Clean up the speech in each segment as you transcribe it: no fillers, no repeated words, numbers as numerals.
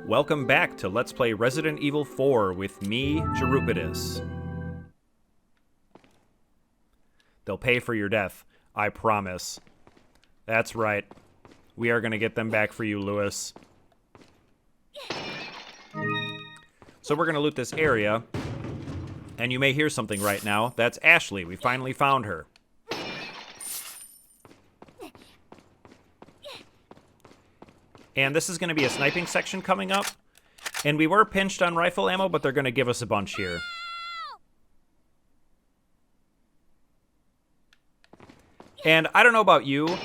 Welcome back to Let's Play Resident Evil 4 with me, Jerupidus. They'll pay for your death, I promise. That's right. We are going to get them back for you, Lewis. So we're going to loot this area, and you may hear something right now. That's Ashley. We finally found her. And this is going to be a sniping section coming up. And we were pinched on rifle ammo, but they're going to give us a bunch here. And I don't know about you,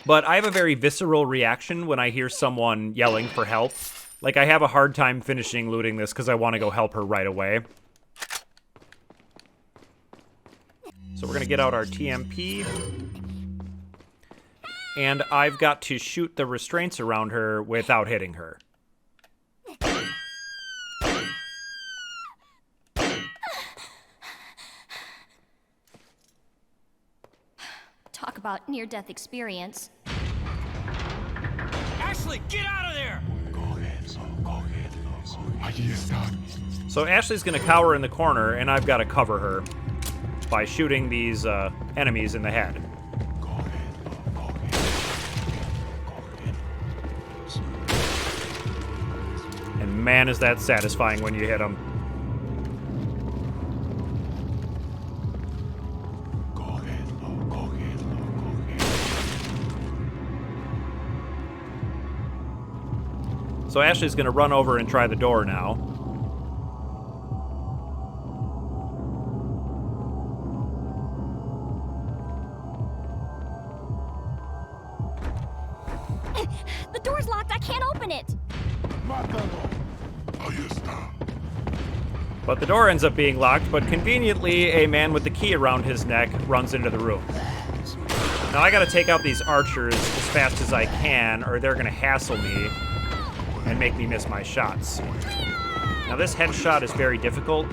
but I have a very visceral reaction when I hear someone yelling for help. Like, I have a hard time finishing looting this because I want to go help her right away. So we're going to get out our TMP. And I've got to shoot the restraints around her without hitting her. Talk about near-death experience. Ashley, get out of there! So Ashley's going to cower in the corner, and I've got to cover her by shooting these enemies in the head. And man, is that satisfying when you hit them. So Ashley's going to run over and try the door now. The door's locked. I can't open it. But the door ends up being locked, but conveniently a man with the key around his neck runs into the room. Now I gotta take out these archers as fast as I can, or they're gonna hassle me and make me miss my shots. Now this headshot is very difficult.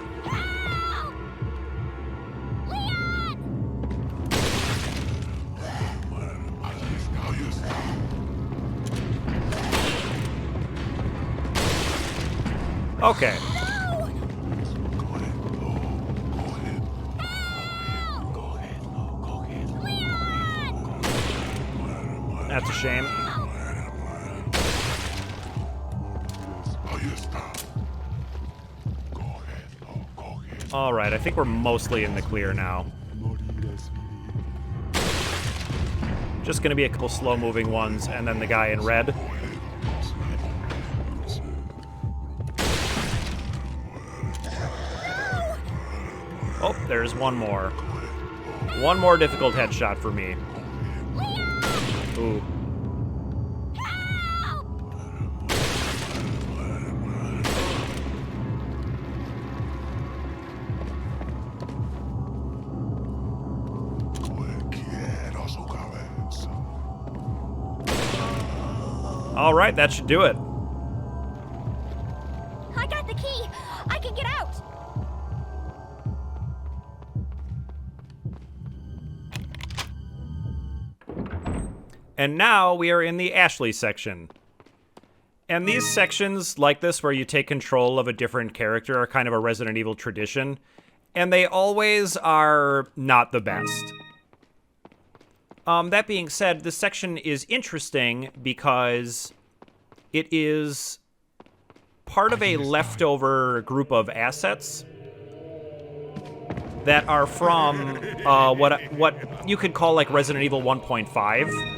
Okay. That's a shame. Alright, I think we're mostly in the clear now. Just gonna be a couple slow-moving ones, and then the guy in red. Oh, there's one more. One more difficult headshot for me. Ooh. All right, that should do it. I got the key. I can get out. And now we are in the Ashley section. And these sections like this where you take control of a different character are kind of a Resident Evil tradition. And they always are not the best. That being said, this section is interesting because it is part of a leftover group of assets that are from what you could call like Resident Evil 1.5.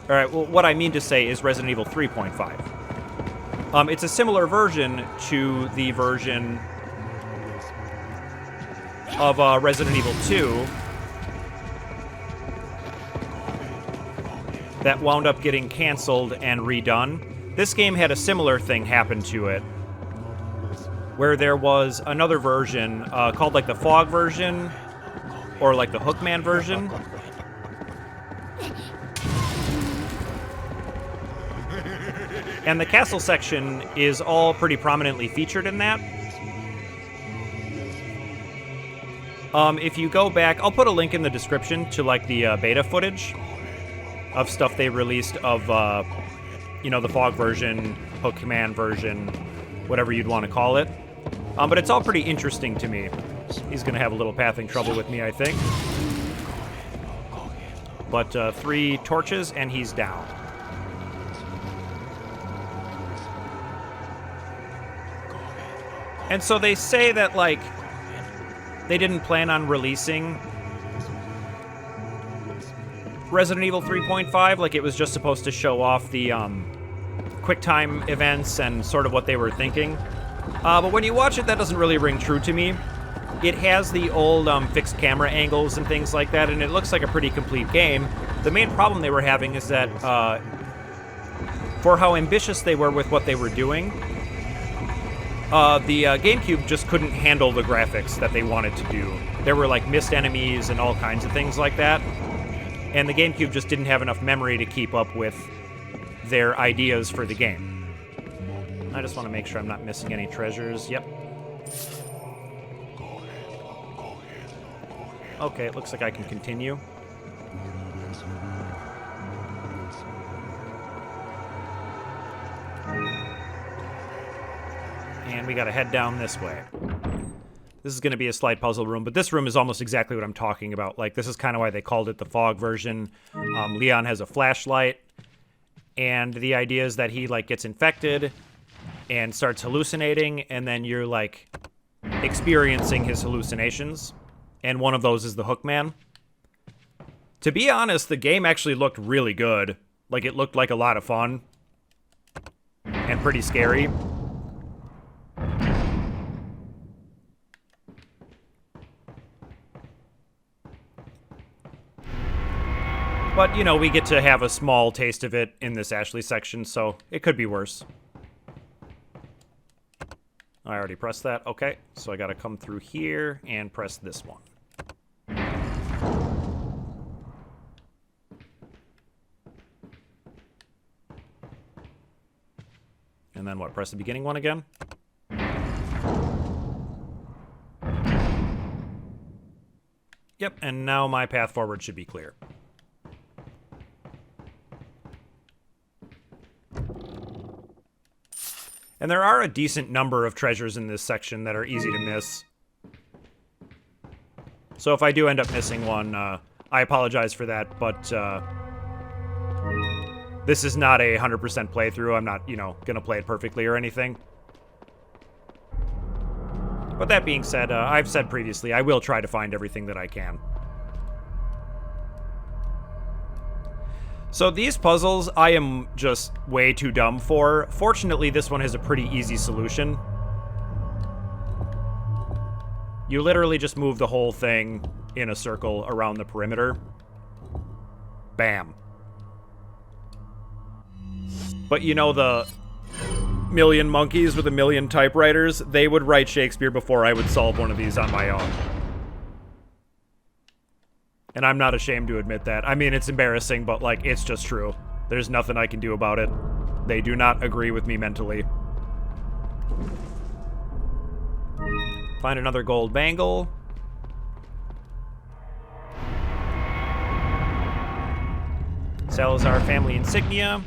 All right, well, what I mean to say is Resident Evil 3.5. It's a similar version to the version of Resident Evil 2 that wound up getting canceled and redone. This game had a similar thing happen to it, where there was another version called like the Fog version, or like the Hookman version. And the castle section is all pretty prominently featured in that. If you go back, I'll put a link in the description to like the beta footage of stuff they released of you know, the fog version, hook command version, whatever you'd want to call it. But it's all pretty interesting to me. He's going to have a little pathing trouble with me, I think. But 3 torches, and he's down. And so they say that, like, they didn't plan on releasing Resident Evil 3.5. Like, it was just supposed to show off the QuickTime events and sort of what they were thinking. But when you watch it, that doesn't really ring true to me. It has the old fixed camera angles and things like that, and it looks like a pretty complete game. The main problem they were having is that for how ambitious they were with what they were doing, the GameCube just couldn't handle the graphics that they wanted to do. There were, like, missed enemies and all kinds of things like that. And the GameCube just didn't have enough memory to keep up with their ideas for the game. I just want to make sure I'm not missing any treasures. Yep. Okay, it looks like I can continue. And we gotta head down this way. This is gonna be a slight puzzle room, but this room is almost exactly what I'm talking about. Like, this is kind of why they called it the fog version. Leon has a flashlight, and the idea is that he, like, gets infected and starts hallucinating, and then you're, like, experiencing his hallucinations. And one of those is the Hookman. To be honest, the game actually looked really good. Like, it looked like a lot of fun. And pretty scary. But, you know, we get to have a small taste of it in this Ashley section, so it could be worse. I already pressed that. Okay, so I gotta come through here and press this one. And then what, press the beginning one again? Yep, and now my path forward should be clear. And there are a decent number of treasures in this section that are easy to miss. So if I do end up missing one, I apologize for that, but this is not a 100% playthrough. I'm not, you know, gonna play it perfectly or anything. But that being said, I've said previously, I will try to find everything that I can. So these puzzles, I am just way too dumb for. Fortunately, this one has a pretty easy solution. You literally just move the whole thing in a circle around the perimeter. Bam. But you know, the million monkeys with a million typewriters, they would write Shakespeare before I would solve one of these on my own. And I'm not ashamed to admit that. I mean, it's embarrassing, but, like, it's just true. There's nothing I can do about it. They do not agree with me mentally. Find another gold bangle. Salazar family insignia.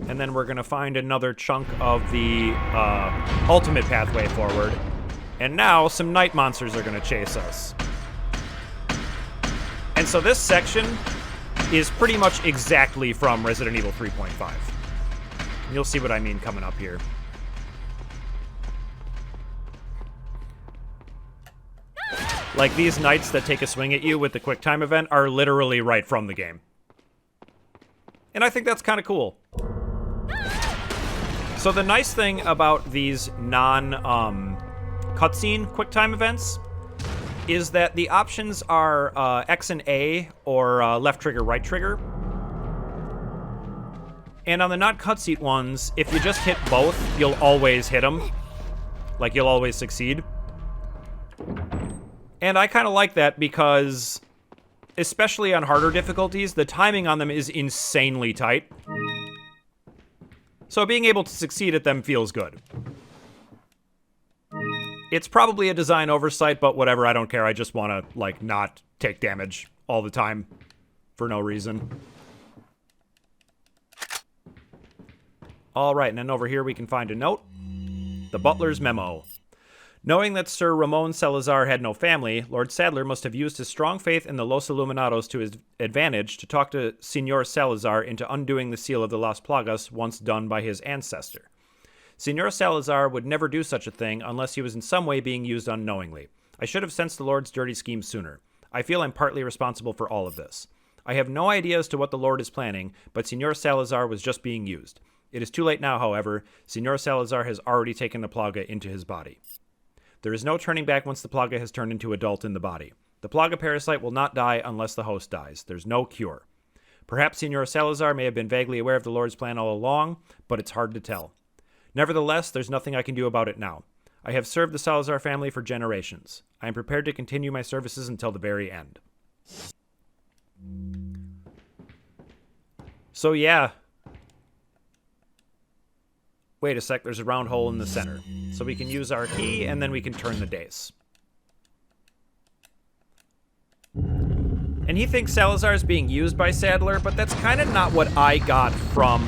And then we're gonna find another chunk of the ultimate pathway forward. And now some night monsters are gonna chase us. And so this section is pretty much exactly from Resident Evil 3.5. You'll see what I mean coming up here. Like, these knights that take a swing at you with the QuickTime event are literally right from the game. And I think that's kind of cool. So the nice thing about these non-cutscene QuickTime events is that the options are X and A, or left trigger, right trigger. And on the not cutscene ones, if you just hit both, you'll always hit them. Like, you'll always succeed. And I kind of like that because, especially on harder difficulties, the timing on them is insanely tight. So being able to succeed at them feels good. It's probably a design oversight, but whatever, I don't care. I just want to, like, not take damage all the time for no reason. All right, and then over here we can find a note. The butler's memo. Knowing that Sir Ramon Salazar had no family, Lord Sadler must have used his strong faith in the Los Illuminados to his advantage to talk to Senor Salazar into undoing the seal of the Las Plagas once done by his ancestor. Senor Salazar would never do such a thing unless he was in some way being used unknowingly. I should have sensed the Lord's dirty scheme sooner. I feel I'm partly responsible for all of this. I have no idea as to what the Lord is planning, but Senor Salazar was just being used. It is too late now, however. Senor Salazar has already taken the Plaga into his body. There is no turning back once the Plaga has turned into adult in the body. The Plaga parasite will not die unless the host dies. There's no cure. Perhaps Senor Salazar may have been vaguely aware of the Lord's plan all along, but it's hard to tell. Nevertheless, there's nothing I can do about it now. I have served the Salazar family for generations. I am prepared to continue my services until the very end. So yeah. Wait a sec, there's a round hole in the center. So we can use our key, and then we can turn the dace. And he thinks Salazar is being used by Sadler, but that's kind of not what I got from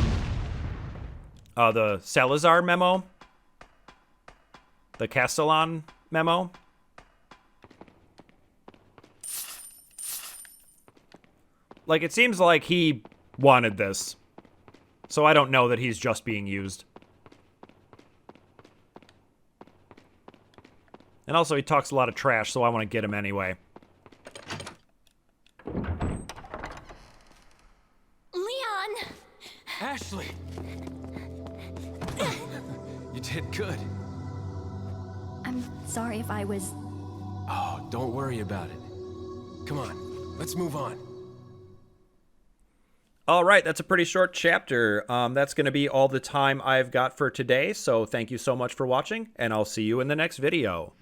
the Salazar memo. The Castellan memo. Like, it seems like he wanted this. So I don't know that he's just being used. And also, he talks a lot of trash, so I want to get him anyway. Leon! Ashley! You did good. I'm sorry if I was... Oh, don't worry about it. Come on, let's move on. All right, that's a pretty short chapter. That's going to be all the time I've got for today, so thank you so much for watching, and I'll see you in the next video.